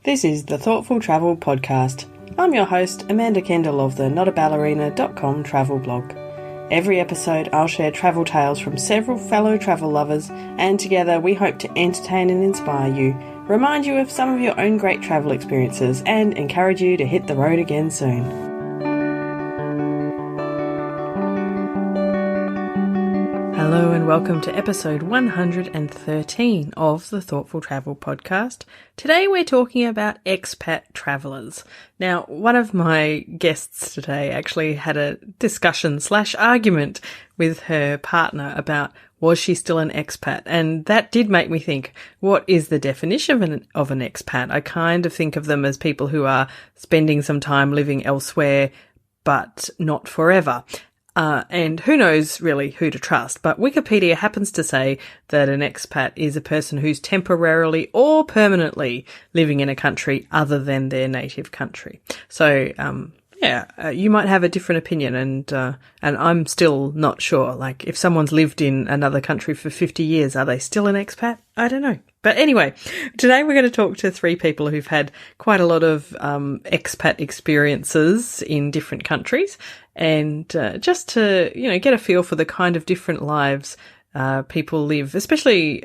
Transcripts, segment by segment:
This is the Thoughtful Travel Podcast. I'm your host, Amanda Kendall of the notaballerina.com travel blog. Every episode I'll share travel tales from several fellow travel lovers, and together we hope to entertain and inspire you, remind you of some of your own great travel experiences, and encourage you to hit the road again soon. Hello and welcome to episode 113 of the Thoughtful Travel Podcast. Today we're talking about expat travellers. Now, one of my guests today actually had a discussion/argument with her partner about was she still an expat? And that did make me think, what is the definition of an expat? I kind of think of them as people who are spending some time living elsewhere, but not forever. And who knows really who to trust, but Wikipedia happens to say that an expat is a person who's temporarily or permanently living in a country other than their native country. So, you might have a different opinion, and I'm still not sure. Like, if someone's lived in another country for 50 years, are they still an expat? I don't know. But anyway, today we're going to talk to three people who've had quite a lot of expat experiences in different countries, and just to, get a feel for the kind of different lives people live, especially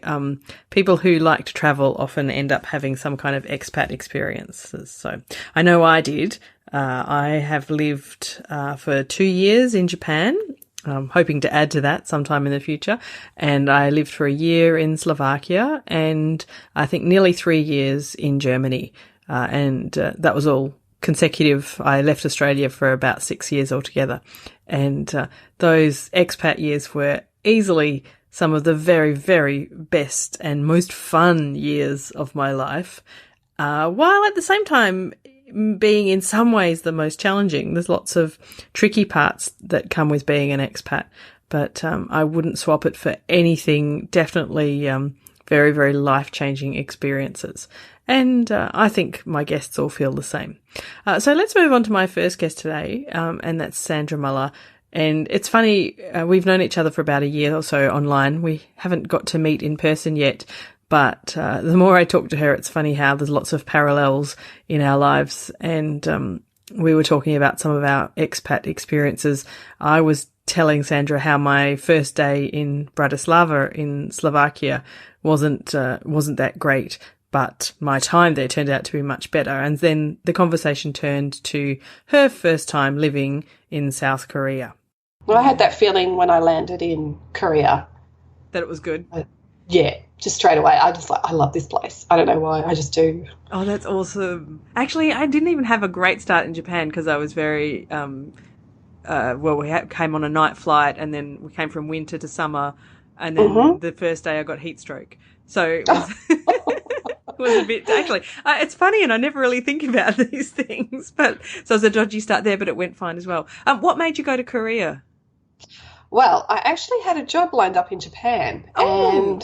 people who like to travel often end up having some kind of expat experiences. So I know I did. I have lived for 2 years in Japan. I'm hoping to add to that sometime in the future. And I lived for a year in Slovakia and I think nearly 3 years in Germany. And that was all consecutive. I left Australia for about 6 years altogether. And those expat years were easily some of the very, very best and most fun years of my life, while at the same time being in some ways the most challenging. There's lots of tricky parts that come with being an expat, but I wouldn't swap it for anything. Definitely very, very life-changing experiences. And I think my guests all feel the same. So let's move on to my first guest today, and that's Sandra Muller. And it's funny, we've known each other for about a year or so online. We haven't got to meet in person yet, but the more I talk to her, it's funny how there's lots of parallels in our lives. And we were talking about some of our expat experiences. I was telling Sandra how my first day in Bratislava in Slovakia wasn't that great, but my time there turned out to be much better. And then the conversation turned to her first time living in South Korea. Well, I had that feeling when I landed in Korea. That it was good? Yeah, just straight away. I love this place. I don't know why, I just do. Oh, that's awesome. Actually, I didn't even have a great start in Japan because I was very, we came on a night flight and then we came from winter to summer, and then the first day I got heat stroke. So it was, it was a bit, actually, it's funny, and I never really think about these things, but so it was a dodgy start there, but it went fine as well. What made you go to Korea? Well, I actually had a job lined up in Japan, and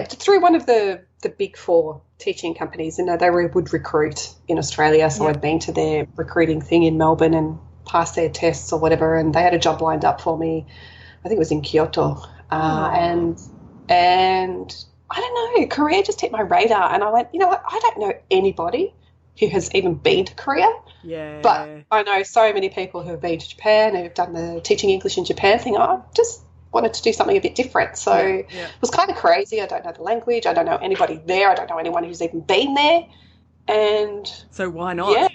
through one of the big four teaching companies, and they would recruit in Australia, so I'd been to their recruiting thing in Melbourne and passed their tests or whatever, and they had a job lined up for me. I think it was in Kyoto, and I don't know, Korea just hit my radar, and I went, you know what, I don't know anybody who has even been to Korea. Yeah. But I know so many people who have been to Japan, who have done the teaching English in Japan thing. I just wanted to do something a bit different. So it was kind of crazy. I don't know the language. I don't know anybody there. I don't know anyone who's even been there. And so why not?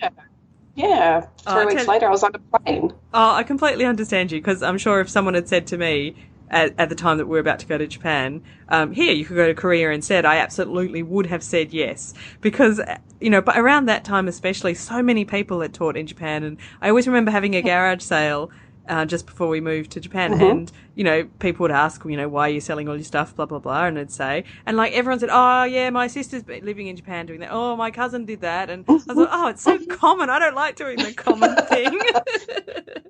Yeah. 3 weeks later, I was on a plane. Oh, I completely understand you, because I'm sure if someone had said to me at the time that we were about to go to Japan, here, you could go to Korea instead, I absolutely would have said yes. Because, but around that time especially, so many people had taught in Japan. And I always remember having a garage sale just before we moved to Japan. And, people would ask, why are you selling all your stuff, blah, blah, blah. And I'd say, and like everyone said, oh, yeah, my sister's living in Japan doing that. Oh, my cousin did that. And I was like, oh, it's so common. I don't like doing the common thing.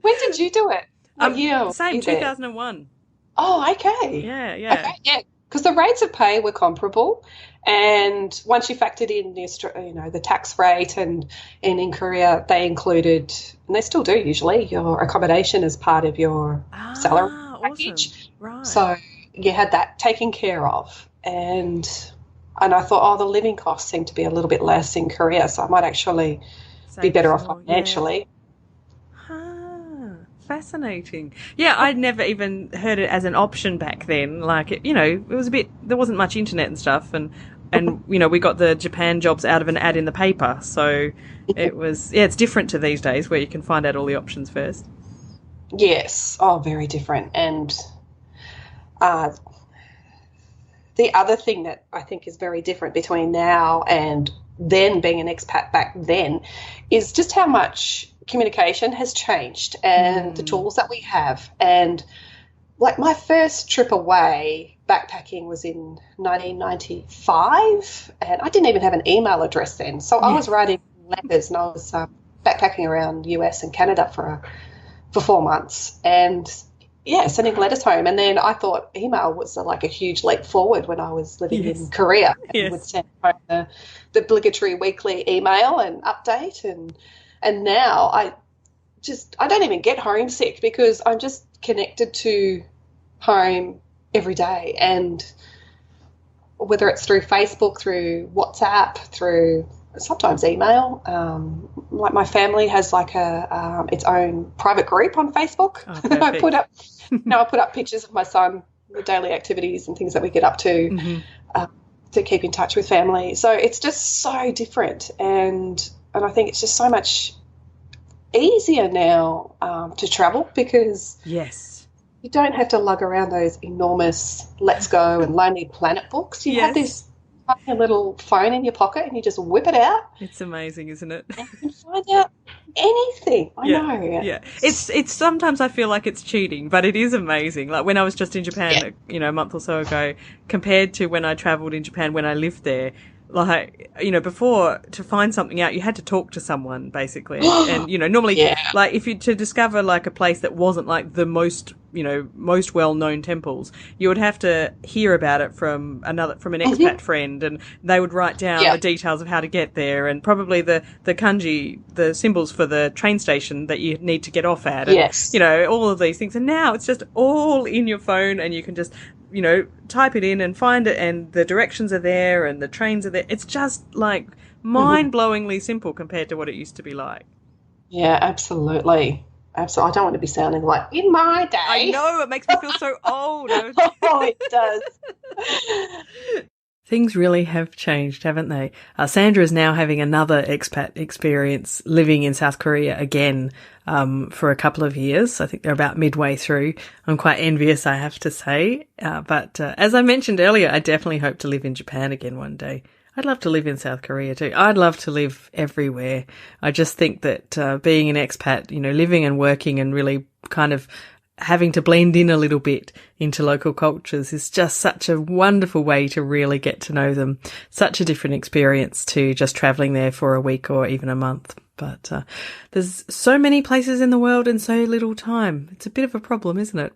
When did you do it? Same, 2001. Oh, okay. Yeah. Okay, yeah, because the rates of pay were comparable, and once you factored in the tax rate, and in Korea they included, and they still do usually, your accommodation as part of your salary package. Awesome. Right. So you had that taken care of, and And I thought, the living costs seem to be a little bit less in Korea, so I might actually be Save better off more, financially. Fascinating. Yeah, I'd never even heard it as an option back then. Like, it was a bit, there wasn't much internet and stuff, and we got the Japan jobs out of an ad in the paper. So it was, it's different to these days where you can find out all the options first. Yes. Oh, very different. And the other thing that I think is very different between now and then being an expat back then is just how much communication has changed and the tools that we have. And like my first trip away backpacking was in 1995, and I didn't even have an email address then. So I was writing letters, and I was backpacking around US and Canada for 4 months, and sending letters home. And then I thought email was like a huge leap forward when I was living in Korea, and would send home the obligatory weekly email and update. And now I don't even get homesick because I'm just connected to home every day. And whether it's through Facebook, through WhatsApp, through sometimes email, like my family has like its own private group on Facebook. I put up pictures of my son, the daily activities and things that we get up to keep in touch with family. So it's just so different, and I think it's just so much easier now to travel because you don't have to lug around those enormous Let's Go and Lonely Planet books. You have this tiny little phone in your pocket and you just whip it out. It's amazing, isn't it? And you can find out anything. I know. Yeah. It's sometimes I feel like it's cheating, but it is amazing. Like when I was just in Japan, a month or so ago, compared to when I travelled in Japan when I lived there. Like, before, to find something out, you had to talk to someone, basically. And, normally, like, if you, to discover, like, a place that wasn't, like, the most well-known temples, you would have to hear about it from an expat friend, and they would write down the details of how to get there, and probably the kanji, the symbols for the train station that you need to get off at, and, all of these things. And now it's just all in your phone, and you can just type it in and find it, and the directions are there and the trains are there. It's just like mind-blowingly simple compared to what it used to be like. Yeah, absolutely. Absolutely. I don't want to be sounding like in my day. I know, it makes me feel so old. It does. Things really have changed, haven't they? Sandra is now having another expat experience living in South Korea again for a couple of years. I think they're about midway through. I'm quite envious, I have to say. But as I mentioned earlier, I definitely hope to live in Japan again one day. I'd love to live in South Korea too. I'd love to live everywhere. I just think that being an expat, living and working and really kind of having to blend in a little bit into local cultures is just such a wonderful way to really get to know them. Such a different experience to just traveling there for a week or even a month. But there's so many places in the world and so little time. It's a bit of a problem, isn't it?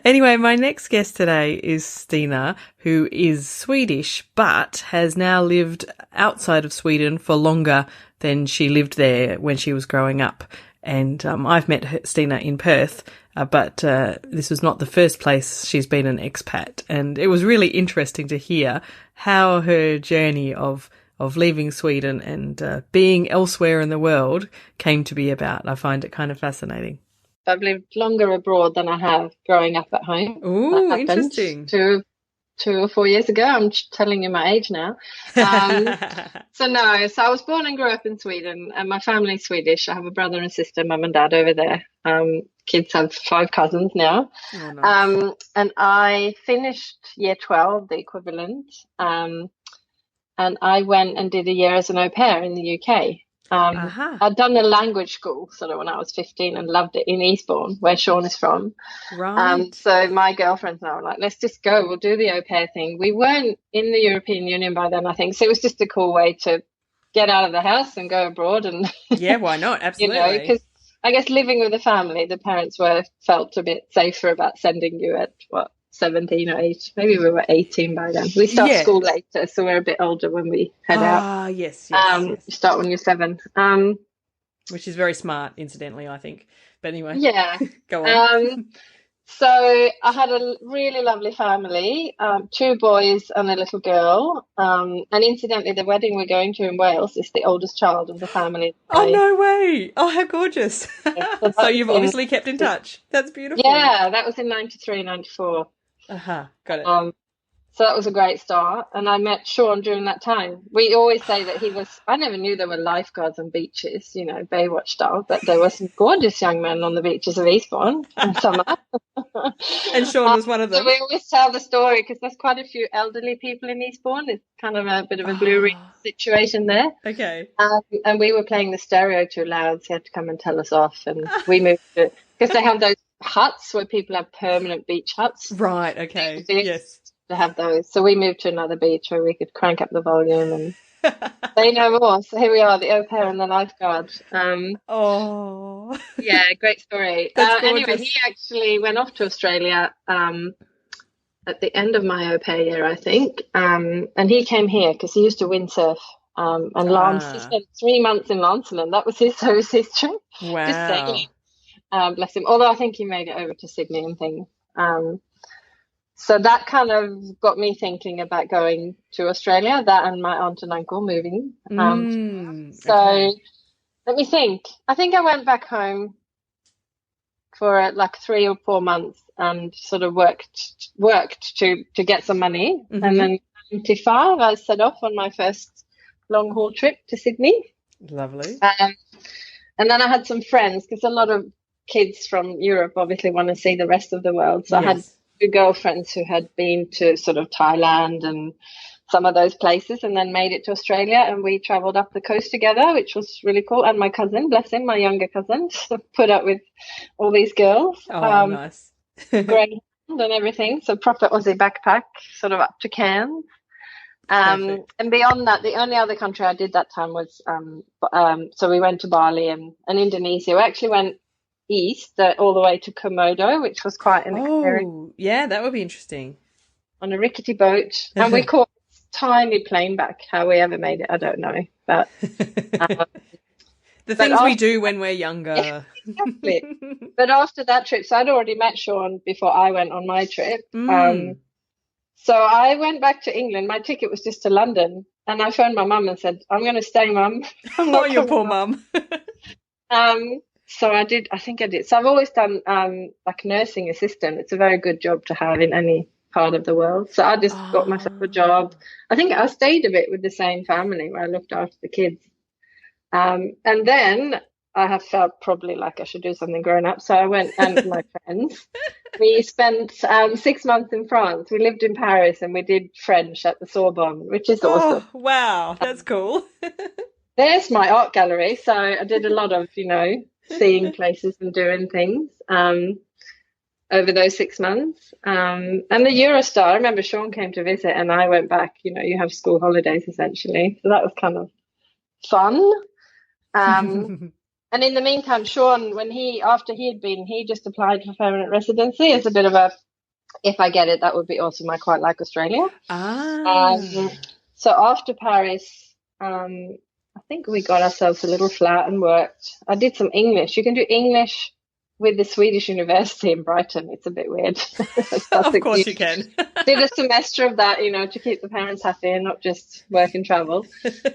Anyway, my next guest today is Stina, who is Swedish but has now lived outside of Sweden for longer than she lived there when she was growing up. And I've met Stina in Perth, but this was not the first place she's been an expat. And it was really interesting to hear how her journey of leaving Sweden and being elsewhere in the world came to be about. I find it kind of fascinating. I've lived longer abroad than I have growing up at home. Ooh, interesting. 2 or 4 years ago. I'm telling you my age now. So I was born and grew up in Sweden, and my family's Swedish. I have a brother and sister, mum and dad over there. Kids have 5 cousins now. Oh, nice. And I finished year 12, the equivalent, and I went and did a year as an au pair in the UK. I'd done a language school sort of when I was 15 and loved it in Eastbourne, where Sean is from. Right. So my girlfriends and I were like, let's just go. We'll do the au pair thing. We weren't in the European Union by then, I think. So it was just a cool way to get out of the house and go abroad. And yeah, why not? Absolutely. Because I guess living with a family, the parents felt a bit safer about sending you at 17 or 8. Maybe we were 18 by then. We start school later, so we're a bit older when we head out. Ah, yes. You start when you're 7. Which is very smart, incidentally, I think. But anyway, yeah. Go on. So I had a really lovely family, 2 boys and a little girl. And incidentally, the wedding we're going to in Wales is the oldest child of the family. Oh, no way. Oh, how gorgeous. So you've obviously kept in touch. That's beautiful. Yeah, that was in 93, 94. Got it. So that was a great start. And I met Sean during that time. We always say that I never knew there were lifeguards on beaches, Baywatch style, but there were some gorgeous young men on the beaches of Eastbourne in summer. And Sean was one of them. So we always tell the story because there's quite a few elderly people in Eastbourne. It's kind of a bit of a blue ring situation there. Okay. And we were playing the stereo too loud, so he had to come and tell us off. And we moved to, because they have those huts where people have permanent beach huts. Right, okay. Yes. To have those. So we moved to another beach where we could crank up the volume and say no more. So here we are, the au pair and the lifeguard. Yeah, great story. Anyway, he actually went off to Australia at the end of my au pair year, I think. And he came here because he used to windsurf and Lance. He spent 3 months in Lancelin. That was his trip. Wow. Just saying. Bless him. Although I think he made it over to Sydney and things. So that kind of got me thinking about going to Australia, that and my aunt and uncle moving. So let me think. I think I went back home for like 3 or 4 months and sort of worked to get some money. Mm-hmm. And then in 95, I set off on my first long haul trip to Sydney. Lovely. And then I had some friends, because a lot of kids from Europe obviously want to see the rest of the world. So yes. I had girlfriends who had been to sort of Thailand and some of those places and then made it to Australia, and we traveled up the coast together, which was really cool. And my cousin, bless him, my younger cousin, put up with all these girls. Nice. Greyhound and everything. So proper Aussie backpack, sort of up to Cairns. And beyond that, the only other country I did that time was so we went to Bali and Indonesia. We actually went east all the way to Komodo, which was quite an experience. Yeah, that would be interesting. On a rickety boat, and we caught a tiny plane back. How we ever made it, I don't know. But the things we do when we're younger. Exactly. But after that trip, so I'd already met Sean before I went on my trip. So I went back to England. My ticket was just to London, and I phoned my mum and said, "I'm going to stay, Mum." Oh, your poor mum. So I think I did. So I've always done like nursing assistant. It's a very good job to have in any part of the world. So I just got myself a job. I think I stayed a bit with the same family where I looked after the kids. And then I have felt probably like I should do something grown up. So I went with my friends. We spent 6 months in France. We lived in Paris and we did French at the Sorbonne, which is awesome. Oh, wow. That's cool. There's my art gallery. So I did a lot of, seeing places and doing things over those 6 months. And the Eurostar, I remember Sean came to visit and I went back. You have school holidays essentially. So that was kind of fun. And in the meantime, Sean, after he had been, he just applied for permanent residency as a bit of a, if I get it, that would be awesome. I quite like Australia. So after Paris, I think we got ourselves a little flat and worked. I did some English. You can do English with the Swedish University in Brighton. It's a bit weird. Of course you can. Did a semester of that, to keep the parents happy and not just work and travel.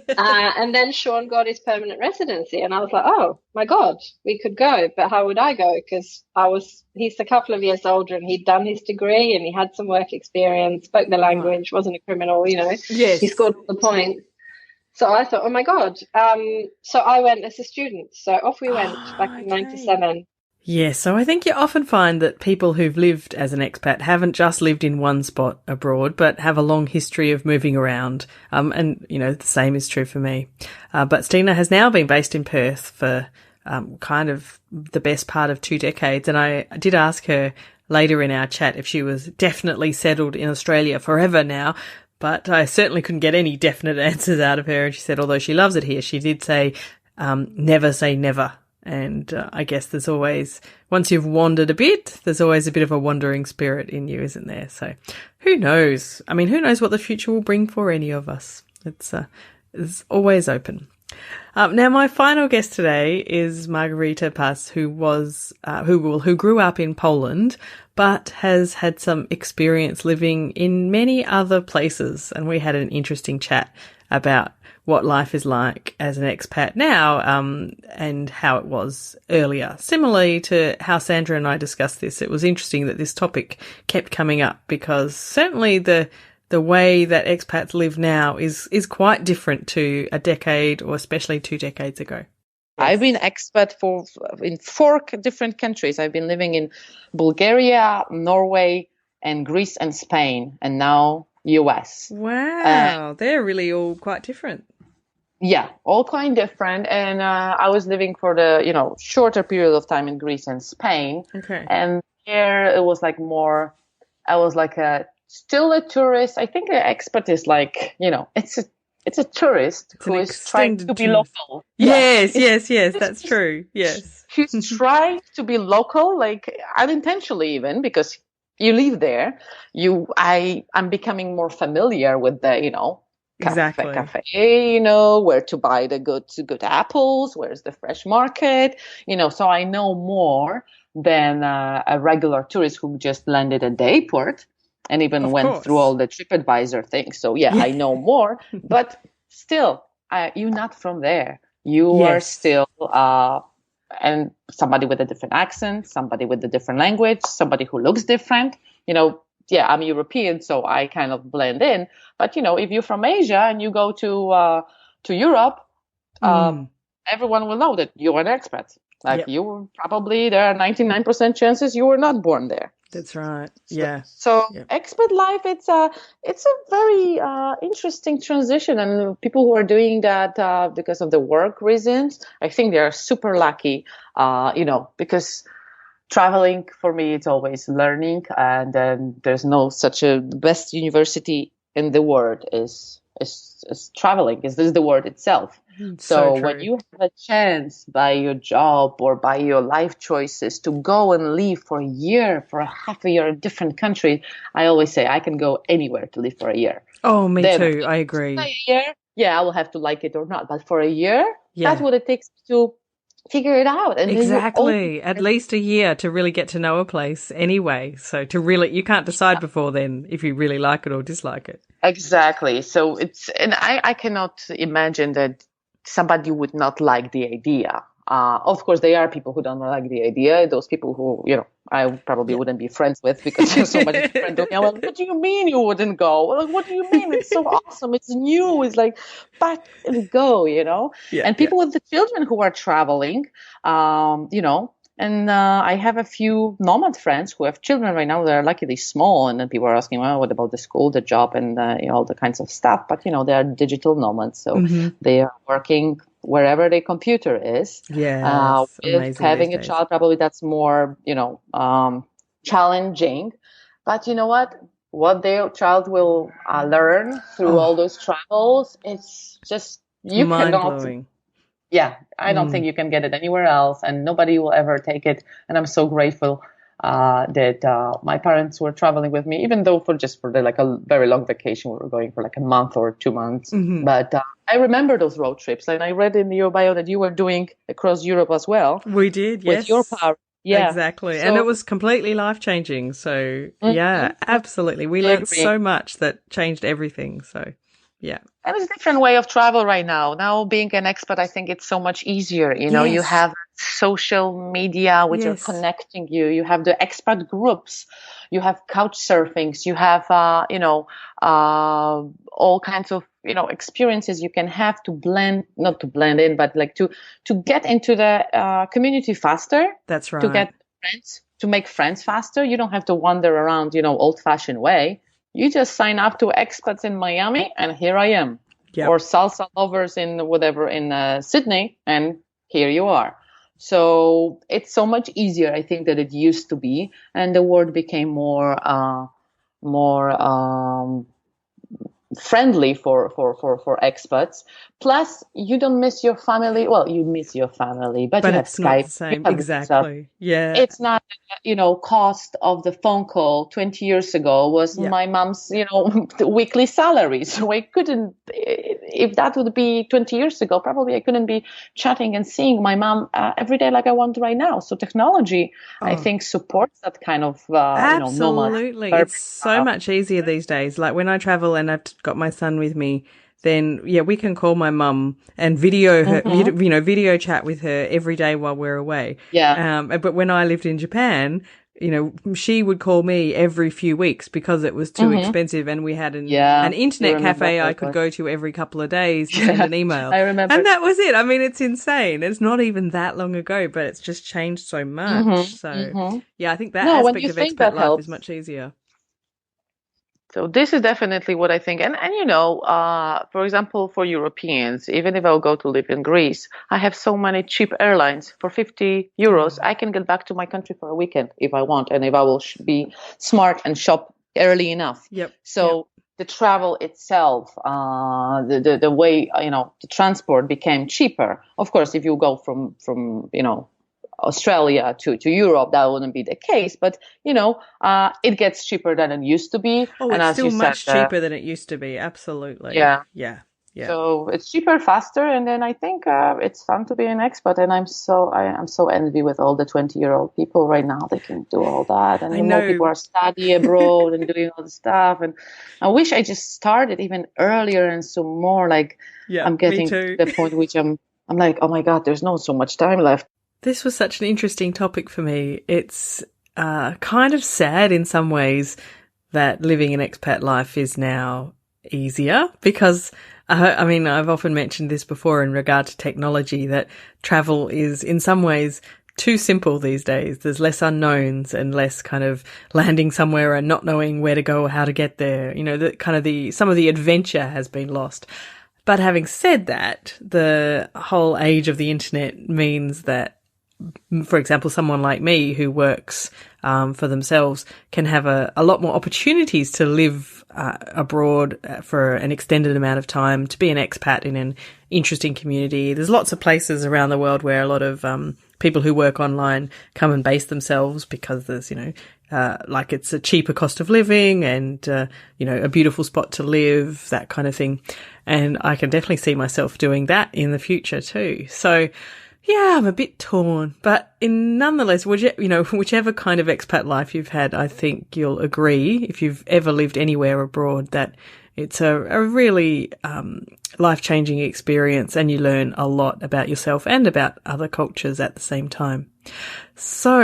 And then Sean got his permanent residency. And I was like, oh, my God, we could go. But how would I go? Because he's a couple of years older and he'd done his degree and he had some work experience, spoke the language, wasn't a criminal, Yes. He scored all the points. So I thought, oh, my God. So I went as a student. So off we went back in 97. Yeah, so I think you often find that people who've lived as an expat haven't just lived in one spot abroad, but have a long history of moving around. And, the same is true for me. But Stina has now been based in Perth for kind of the best part of 2 decades. And I did ask her later in our chat if she was definitely settled in Australia forever now. But I certainly couldn't get any definite answers out of her. And she said, although she loves it here, she did say, never say never. And I guess there's always, once you've wandered a bit, there's always a bit of a wandering spirit in you, isn't there? So who knows? I mean, who knows what the future will bring for any of us? It's always open. Now, my final guest today is Margarita Pas, who grew up in Poland, but has had some experience living in many other places. And we had an interesting chat about what life is like as an expat now, and how it was earlier. Similarly to how Sandra and I discussed this, it was interesting that this topic kept coming up because certainly the way that expats live now is quite different to a decade or especially 2 decades ago. I've been expat in 4 different countries. I've been living in Bulgaria, Norway, and Greece and Spain, and now US. Wow, they're really all quite different. Yeah, all quite different. And I was living for the shorter period of time in Greece and Spain. Okay. And there it was like more. I was like still a tourist. I think an expat is like it's a tourist who is trying to be local. Yes, that's true. Yes. She's trying to be local, like unintentionally even, because you live there. I'm becoming more familiar with the, exactly. cafe, where to buy the good apples, where's the fresh market, so I know more than a regular tourist who just landed at the airport. And even went through all the TripAdvisor things. So, I know more. But still, you're not from there. You are still and somebody with a different accent, somebody with a different language, somebody who looks different. I'm European, so I kind of blend in. But, if you're from Asia and you go to Europe, everyone will know that you're an expat. You probably, there are 99% chances you were not born there. That's right. Yeah. So expat life, it's a very interesting transition, and people who are doing that because of the work reasons, I think they are super lucky. Because traveling for me, it's always learning, and then there's no such a best university in the world is traveling. Is this the word itself? So when you have a chance by your job or by your life choices to go and live for a year, for a half a year in a different country, I always say I can go anywhere to live for a year. Oh, me too. I agree. A year, I will have to like it or not. But for a year, that's what it takes to figure it out. And exactly. At least a year to really get to know a place anyway. So you can't decide before then if you really like it or dislike it. Exactly. So I cannot imagine that somebody would not like the idea. Of course, there are people who don't like the idea. Those people who, I probably wouldn't be friends with because there's so many friends. Well, what do you mean you wouldn't go? Well, what do you mean? It's so awesome. It's new. It's like pack and go, And people with the children who are traveling, And I have a few nomad friends who have children right now that are luckily small. And then people are asking, well, what about the school, the job, and all the kinds of stuff? But, they are digital nomads. So they are working wherever their computer is. With having a child, probably that's more, challenging. But you know what their child will learn through all those travels, it's just, you cannot. Yeah, I don't think you can get it anywhere else, and nobody will ever take it. And I'm so grateful that my parents were traveling with me, even though for a very long vacation. We were going for like a month or 2 months. But I remember those road trips, and I read in your bio that you were doing across Europe as well. We did, yes. With your power. Yeah, exactly. And it was completely life-changing. So, absolutely. We learned so much that changed everything. So, yeah. And it's a different way of travel right now. Now, being an expat, I think it's so much easier. You have social media which are connecting you. You have the expat groups. You have couch surfings. You have, all kinds of, experiences you can have to not to blend in, but like to get into the community faster. That's right. To get friends, to make friends faster. You don't have to wander around, old-fashioned way. You just sign up to expats in Miami, and here I am. Yep. Or salsa lovers in Sydney, and here you are. So it's so much easier, I think, than it used to be, and the world became more friendly for expats. Plus, you don't miss your family. Well, you miss your family, but you have it's not Skype. the same. Exactly. Yeah. It's not, cost of the phone call 20 years ago was my mom's, weekly salary. So I couldn't, if that would be 20 years ago, probably I couldn't be chatting and seeing my mom every day like I want right now. So technology, I think, supports that kind of, absolutely. It's so much easier these days. Like when I travel and I've got my son with me, then we can call my mum and video her, video chat with her every day while we're away. Yeah. But when I lived in Japan, she would call me every few weeks because it was too expensive, and we had an internet cafe I could go to every couple of days to send an email. I remember. And that was it. I mean, it's insane. It's not even that long ago, but it's just changed so much. I think that aspect of expat life is much easier. So this is definitely what I think. And for example, for Europeans, even if I'll go to live in Greece, I have so many cheap airlines. For 50 euros, I can get back to my country for a weekend if I want, and if I will be smart and shop early enough. So the travel itself, the way, the transport became cheaper. Of course, if you go from Australia to Europe, that wouldn't be the case, but it gets cheaper than it used to be. And it's still much cheaper than it used to be. Absolutely. Yeah. So it's cheaper, faster, and then I think it's fun to be an expat. And I'm so envy with all the 20-year-old people right now. They can do all that, and people are studying abroad and doing all the stuff. And I wish I just started even earlier and so more. Like I'm getting to the point which I'm like, oh my God, there's not so much time left. This was such an interesting topic for me. It's kind of sad in some ways that living an expat life is now easier because, I've often mentioned this before in regard to technology, that travel is in some ways too simple these days. There's less unknowns and less kind of landing somewhere and not knowing where to go or how to get there. Some of the adventure has been lost. But having said that, the whole age of the internet means that, for example, someone like me who works for themselves can have a lot more opportunities to live abroad for an extended amount of time, to be an expat in an interesting community. There's lots of places around the world where a lot of people who work online come and base themselves because there's, it's a cheaper cost of living and, a beautiful spot to live, that kind of thing. And I can definitely see myself doing that in the future too. So, I'm a bit torn, but nonetheless, whichever kind of expat life you've had, I think you'll agree, if you've ever lived anywhere abroad, that it's a really life-changing experience, and you learn a lot about yourself and about other cultures at the same time. So,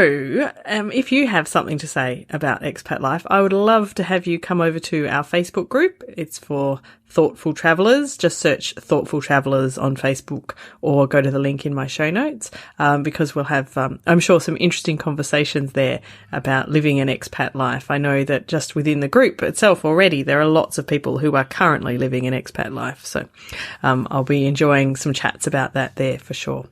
if you have something to say about expat life, I would love to have you come over to our Facebook group. It's for Thoughtful Travellers. Just search Thoughtful Travellers on Facebook or go to the link in my show notes, because we'll have, I'm sure, some interesting conversations there about living an expat life. I know that just within the group itself already, there are lots of people who are currently living an expat life. So I'll be enjoying some chats about that there for sure.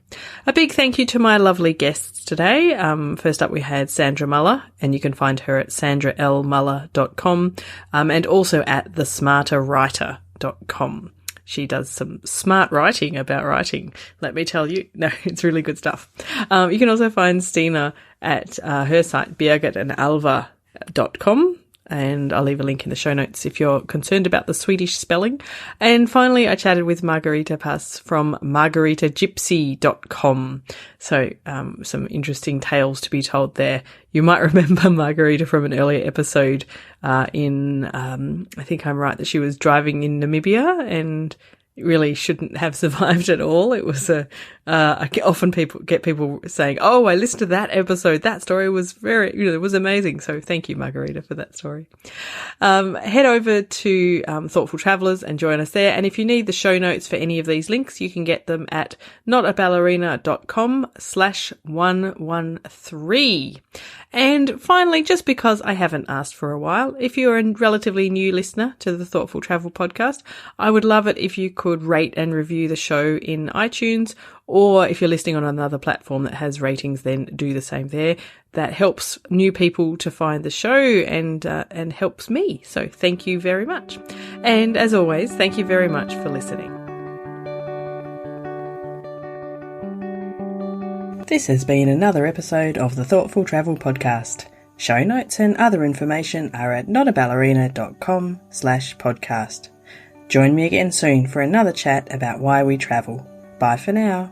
A big thank you to my lovely guests today. First up, we had Sandra Muller, and you can find her at sandralmuller.com, and also at thesmarterwriter.com. She does some smart writing about writing, let me tell you. No, it's really good stuff. You can also find Stina at her site, bjergetanalva.com. And I'll leave a link in the show notes if you're concerned about the Swedish spelling. And finally, I chatted with Margarita Pass from margaritagypsy.com. So, some interesting tales to be told there. You might remember Margarita from an earlier episode, I think I'm right that she was driving in Namibia and really shouldn't have survived at all. It was often people saying, "Oh, I listened to that episode. That story was it was amazing." So thank you, Margarita, for that story. Head over to Thoughtful Travellers and join us there. And if you need the show notes for any of these links, you can get them at notaballerina.com/113. And finally, just because I haven't asked for a while, if you're a relatively new listener to the Thoughtful Travel podcast, I would love it if you could rate and review the show in iTunes, or if you're listening on another platform that has ratings, then do the same there. That helps new people to find the show and helps me. So thank you very much. And as always, thank you very much for listening. This has been another episode of the Thoughtful Travel Podcast. Show notes and other information are at notaballerina.com/podcast. Join me again soon for another chat about why we travel. Bye for now.